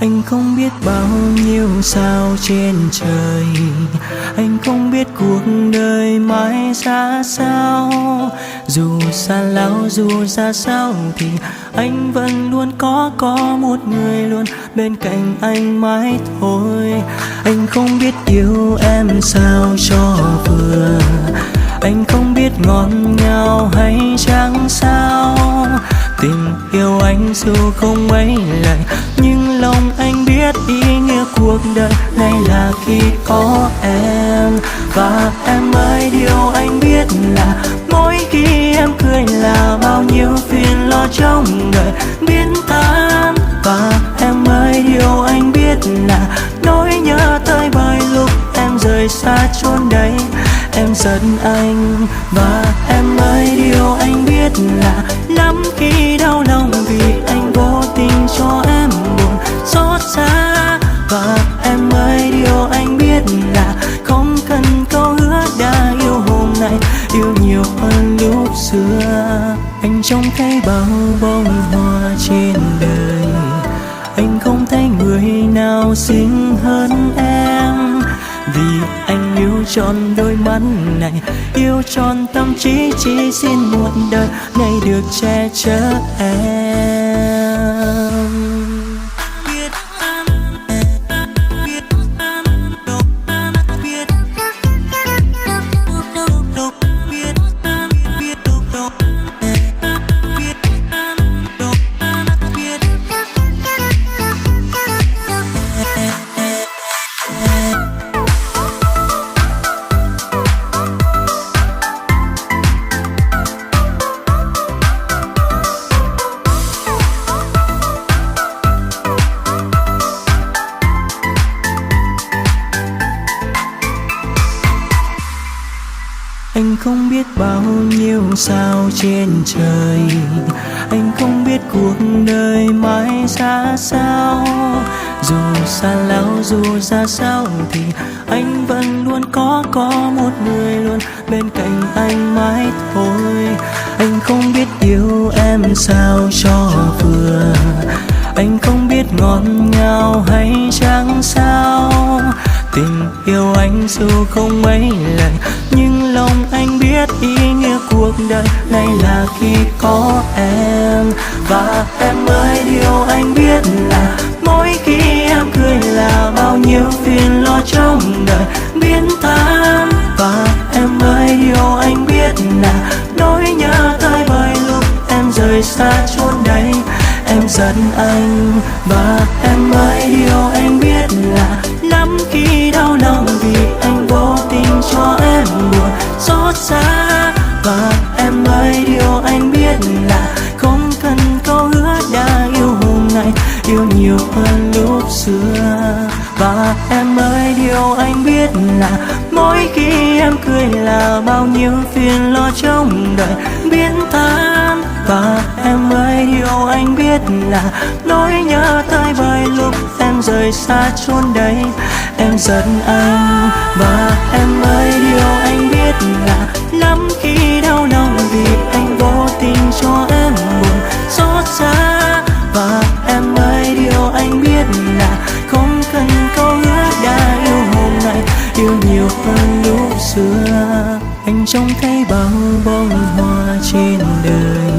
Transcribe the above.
Anh không biết bao nhiêu sao trên trời, anh không biết cuộc đời mãi ra sao. Dù xa lão dù ra sao thì anh vẫn luôn có một người luôn bên cạnh anh mãi thôi. Anh không biết yêu em sao cho vừa, anh không biết ngọt ngào hay chẳng sao. Tình yêu anh dù không mấy lời, nhưng lòng anh biết ý nghĩa cuộc đời này là khi có em. Và em ơi, điều anh biết là mỗi khi em cười là bao nhiêu phiền lo trong đời biến tan. Và em ơi, điều anh biết là nỗi nhớ tới bởi lúc em rời xa chốn đây em giận anh. Và em ơi, điều anh biết là lắm khi đau lòng vì anh vô tình cho em buồn xót xa. Và em ơi, điều anh biết là không cần câu hứa đã yêu hôm nay yêu nhiều hơn lúc xưa. Anh trông thấy bao bông hoa trên đời, anh không thấy người nào xinh hơn em. Vì anh yêu trọn đôi mắt này, yêu trọn tâm trí, chỉ xin một đời này được che chở em. Anh không biết bao nhiêu sao trên trời, anh không biết cuộc đời mãi ra sao. Dù xa lão dù ra sao thì anh vẫn luôn có một người luôn bên cạnh anh mãi thôi. Anh không biết yêu em sao cho vừa, anh không biết ngọt ngào hay chẳng sao. Tình yêu anh dù không mấy lời, nhưng lòng anh biết ý nghĩa cuộc đời này là khi có em. Và em ơi, điều anh biết là mỗi khi em cười là bao nhiêu phiền lo trong đời biến tan. Và em ơi, điều anh biết là nỗi nhớ tới bởi lúc em rời xa chốn đây em giận anh. Và em ơi, điều anh biết là lắm khi đau lòng vì anh vô tình cho em buồn xót xa. Và em ơi, điều anh biết là không cần câu hứa đã yêu hôm nay yêu nhiều hơn lúc xưa. Và em ơi, điều anh biết là mỗi khi em cười là bao nhiêu phiền lo trong đời biến tan. Và em ơi, điều anh biết là nỗi nhớ tới bởi lúc em rời xa chốn đây em giận anh. Và em ơi, điều anh biết là lắm khi đau lòng vì anh vô tình cho em buồn xót xa. Và em ơi, điều anh biết là không cần câu hứa đã yêu hôm nay yêu nhiều hơn lúc xưa. Anh trông thấy bao bông hoa trên đời,